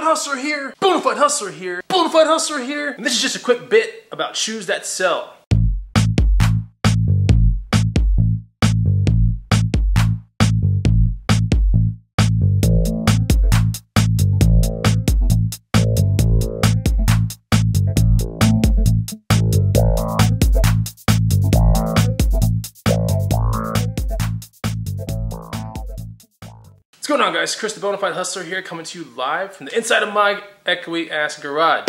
Bonafide hustler here, Bonafide hustler here, Bonafide hustler here. And this is just a quick bit about shoes that sell. What's going on, guys? Chris the Bonafide Hustler here, coming to you live from the inside of my echoey ass garage.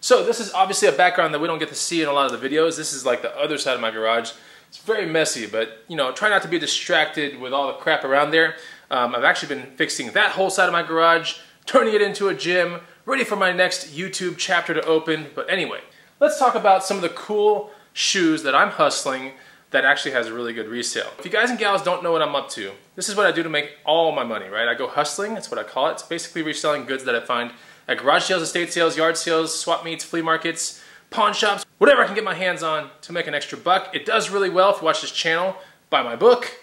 So this is obviously a background that we don't get to see in a lot of the videos. This is like the other side of my garage. It's very messy, but you know, try not to be distracted with all the crap around there. I've actually been fixing that whole side of my garage, turning it into a gym, ready for my next YouTube chapter to open. But anyway, let's talk about some of the cool shoes that I'm hustling that actually has a really good resale. If you guys and gals don't know what I'm up to, this is what I do to make all my money, right? I go hustling, that's what I call it. It's basically reselling goods that I find at garage sales, estate sales, yard sales, swap meets, flea markets, pawn shops, whatever I can get my hands on to make an extra buck. It does really well. If you watch this channel, buy my book,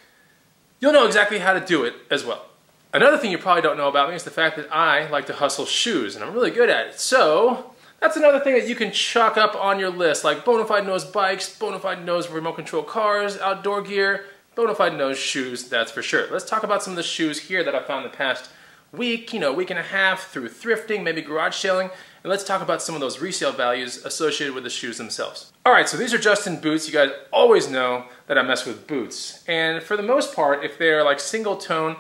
you'll know exactly how to do it as well. Another thing you probably don't know about me is the fact that I like to hustle shoes, and I'm really good at it. So that's another thing that you can chalk up on your list, like Bonafide knows bikes, Bonafide knows remote control cars, outdoor gear, Bonafide knows shoes, that's for sure. Let's talk about some of the shoes here that I found the past week, week and a half through thrifting, maybe garage selling, and let's talk about some of those resale values associated with the shoes themselves. Alright, so these are Justin boots. You guys always know that I mess with boots, and for the most part, if they're like single tone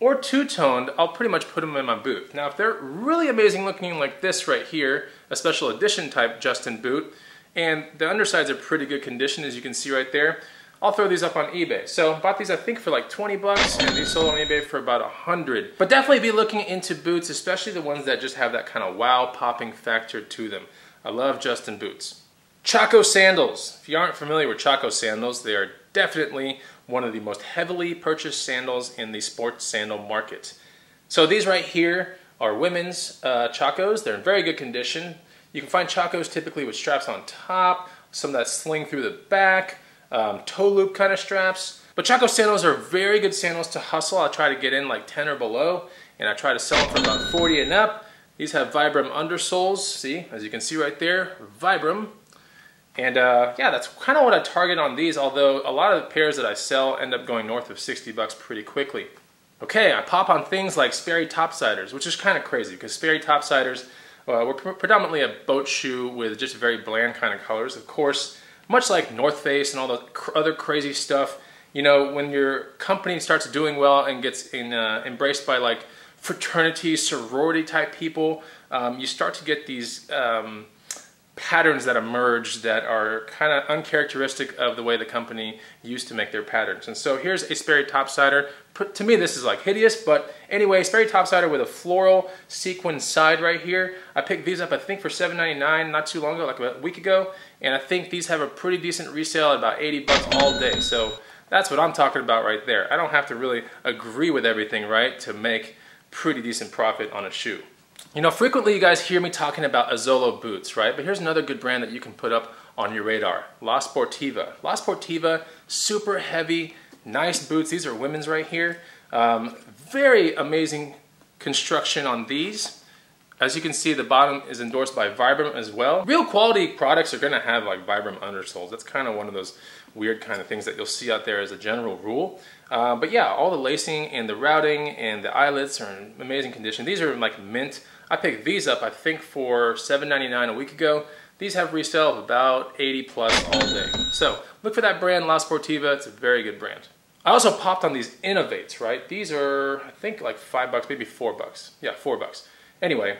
or two-toned, I'll pretty much put them in my boot. Now if they're really amazing looking like this right here, a special edition type Justin boot, and the undersides are pretty good condition as you can see right there, I'll throw these up on eBay. So bought these I think for like 20 bucks, and these sold on eBay for about 100. But definitely be looking into boots, especially the ones that just have that kind of wow popping factor to them. I love Justin boots. Choco Sandals. If you aren't familiar with Choco Sandals, they are definitely one of the most heavily purchased sandals in the sports sandal market. So these right here are women's Chacos. They're in very good condition. You can find Chacos typically with straps on top, some that sling through the back, toe loop kind of straps. But Choco Sandals are very good sandals to hustle. I try to get in like 10 or below, and I try to sell them for about 40 and up. These have Vibram undersoles, see, as you can see right there, Vibram. And yeah, that's kind of what I target on these, although a lot of the pairs that I sell end up going north of 60 bucks pretty quickly. Okay, I pop on things like Sperry Topsiders, which is kind of crazy because Sperry Topsiders were predominantly a boat shoe with just very bland kind of colors. Of course, much like North Face and all the other crazy stuff, you know, when your company starts doing well and gets embraced by like fraternity, sorority type people, you start to get these patterns that emerge that are kind of uncharacteristic of the way the company used to make their patterns. And so here's a Sperry Topsider. To me this is like hideous, but anyway, Sperry Topsider with a floral sequin side right here. I picked these up I think for $7.99 not too long ago, like a week ago, and I think these have a pretty decent resale at about 80 bucks all day. So that's what I'm talking about right there. I don't have to really agree with everything, right, to make pretty decent profit on a shoe. You know, frequently you guys hear me talking about Azzolo boots, right? But here's another good brand that you can put up on your radar. La Sportiva. La Sportiva, super heavy, nice boots. These are women's right here. Very amazing construction on these. As you can see, the bottom is endorsed by Vibram as well. Real quality products are gonna have like Vibram undersoles. That's kind of one of those weird kind of things that you'll see out there as a general rule. But yeah, all the lacing and the routing and the eyelets are in amazing condition. These are like mint. I picked these up I think for $7.99 a week ago. These have resale of about 80 plus all day. So look for that brand, La Sportiva. It's a very good brand. I also popped on these Innovates, right? These are I think like 5 bucks, maybe 4 bucks. Yeah, 4 bucks. Anyway,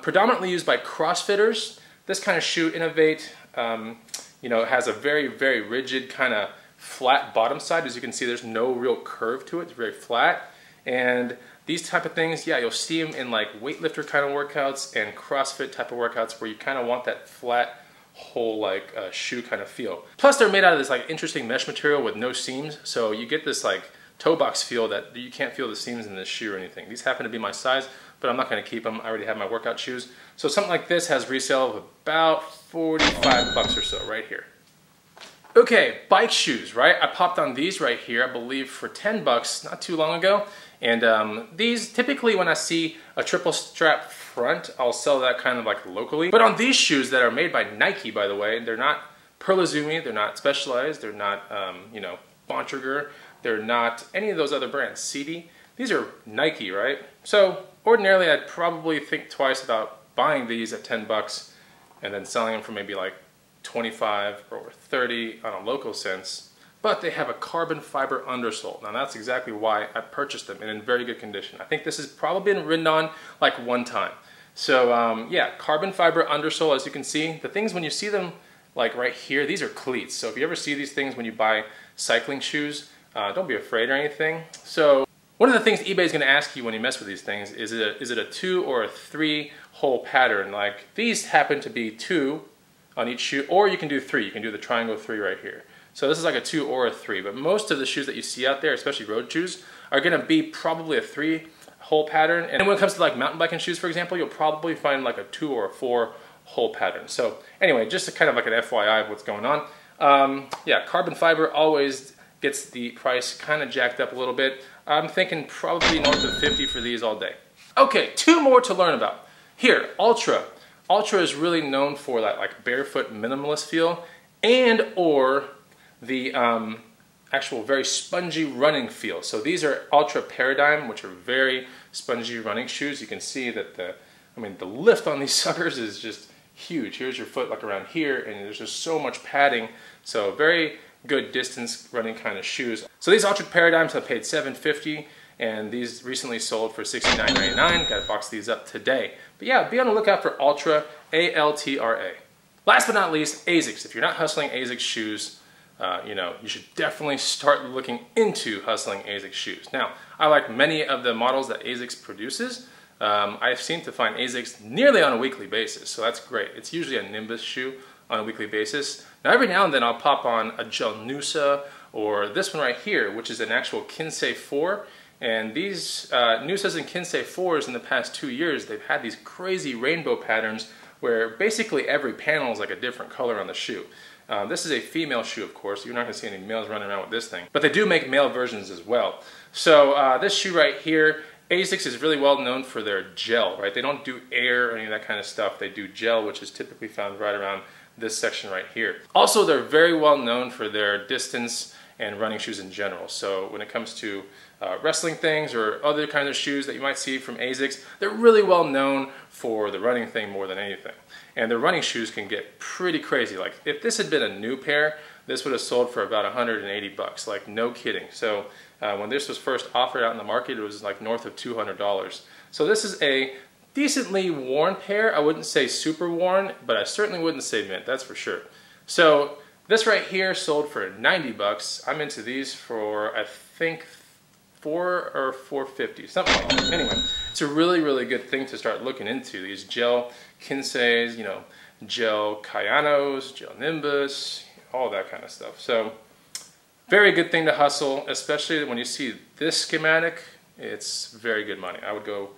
predominantly used by CrossFitters. This kind of shoe, Innovate, you know, has a very, very rigid kind of flat bottom side. As you can see, there's no real curve to it. It's very flat. And these type of things, yeah, you'll see them in like weightlifter kind of workouts and CrossFit type of workouts where you kind of want that flat whole like shoe kind of feel. Plus they're made out of this like interesting mesh material with no seams, so you get this like toe box feel that you can't feel the seams in this shoe or anything. These happen to be my size, but I'm not going to keep them. I already have my workout shoes. So something like this has resale of about 45 bucks or so right here. Okay, bike shoes, right? I popped on these right here, I believe for 10 bucks not too long ago. And these, typically when I see a triple strap front, I'll sell that kind of like locally. But on these shoes that are made by Nike, by the way, they're not Perlizumi, they're not Specialized, they're not, you know, Bontrager, they're not any of those other brands, CD. These are Nike, right? So ordinarily I'd probably think twice about buying these at 10 bucks and then selling them for maybe like 25 or 30 on a local sense. But they have a carbon fiber undersole. Now that's exactly why I purchased them, and in very good condition. I think this has probably been ridden on like one time. So yeah, carbon fiber undersole, as you can see. The things when you see them like right here, these are cleats. So if you ever see these things when you buy cycling shoes, don't be afraid or anything. So one of the things eBay is going to ask you when you mess with these things is it a 2 or a 3 hole pattern? Like these happen to be 2 on each shoe, or you can do 3. You can do the triangle 3 right here. So this is like a 2 or a 3, but most of the shoes that you see out there, especially road shoes, are going to be probably a 3 hole pattern. And when it comes to like mountain biking shoes, for example, you'll probably find like a 2 or a 4 hole pattern. So anyway, just a kind of like an FYI of what's going on. Yeah, carbon fiber always gets the price kind of jacked up a little bit. I'm thinking probably north of 50 for these all day. Okay, 2 more to learn about. Here, Ultra. Ultra is really known for that like barefoot minimalist feel, and or the actual very spongy running feel. So these are Ultra Paradigm, which are very spongy running shoes. You can see that the lift on these suckers is just huge. Here's your foot like around here, and there's just so much padding. So very good distance running kind of shoes. So these Ultra Paradigms have paid $7.50, and these recently sold for $69.99. Got to box these up today. But yeah, be on the lookout for Ultra, A-L-T-R-A. Last but not least, Asics. If you're not hustling Asics shoes, you know, you should definitely start looking into hustling Asics shoes. Now, I like many of the models that Asics produces. I've seemed to find Asics nearly on a weekly basis, so that's great. It's usually a Nimbus shoe on a weekly basis. Now, every now and then I'll pop on a Gel Noosa, or this one right here, which is an actual Kinsei 4. And these Noosas and Kinsei 4s in the past 2 years, they've had these crazy rainbow patterns where basically every panel is like a different color on the shoe. This is a female shoe, of course. You're not going to see any males running around with this thing. But they do make male versions as well. So this shoe right here, Asics is really well known for their gel, right? They don't do air or any of that kind of stuff. They do gel, which is typically found right around this section right here. Also, they're very well known for their distance and running shoes in general. So when it comes to wrestling things or other kinds of shoes that you might see from Asics, they're really well known for the running thing more than anything. And their running shoes can get pretty crazy. Like if this had been a new pair, this would have sold for about 180 bucks, like no kidding. So when this was first offered out in the market, it was like north of $200. So this is a decently worn pair. I wouldn't say super worn, but I certainly wouldn't say mint, that's for sure. So this right here sold for 90 bucks. I'm into these for, I think, $4 or $4.50, something like that. Anyway, it's a really, really good thing to start looking into. These gel Kinseis, you know, gel Kayanos, gel Nimbus, all that kind of stuff. So, very good thing to hustle, especially when you see this schematic. It's very good money. I would go,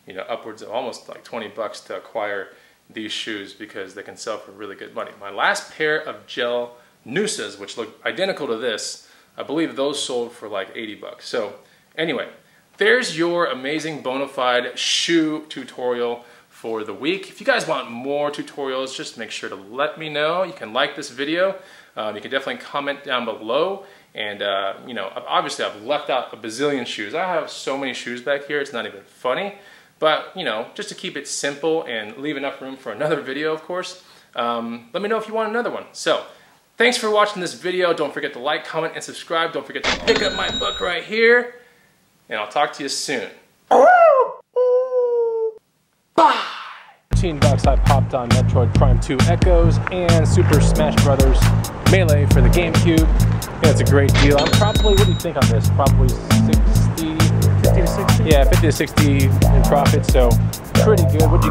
you know, upwards of almost like 20 bucks to acquire these shoes because they can sell for really good money. My last pair of gel Noosas, which look identical to this, I believe those sold for like 80 bucks. So anyway, there's your amazing Bonafide shoe tutorial for the week. If you guys want more tutorials, just make sure to let me know. You can like this video. You can definitely comment down below. And you know, obviously I've left out a bazillion shoes. I have so many shoes back here, it's not even funny. But you know, just to keep it simple and leave enough room for another video, of course, let me know if you want another one. So, thanks for watching this video. Don't forget to like, comment, and subscribe. Don't forget to pick up my book right here. And I'll talk to you soon. Bye! 15 bucks I popped on Metroid Prime 2 Echoes and Super Smash Brothers Melee for the GameCube. Yeah, it's a great deal. I'm probably, what do you think on this? Probably 50 to 60? Yeah, 50 to 60 in profit, so pretty good. What'd you get?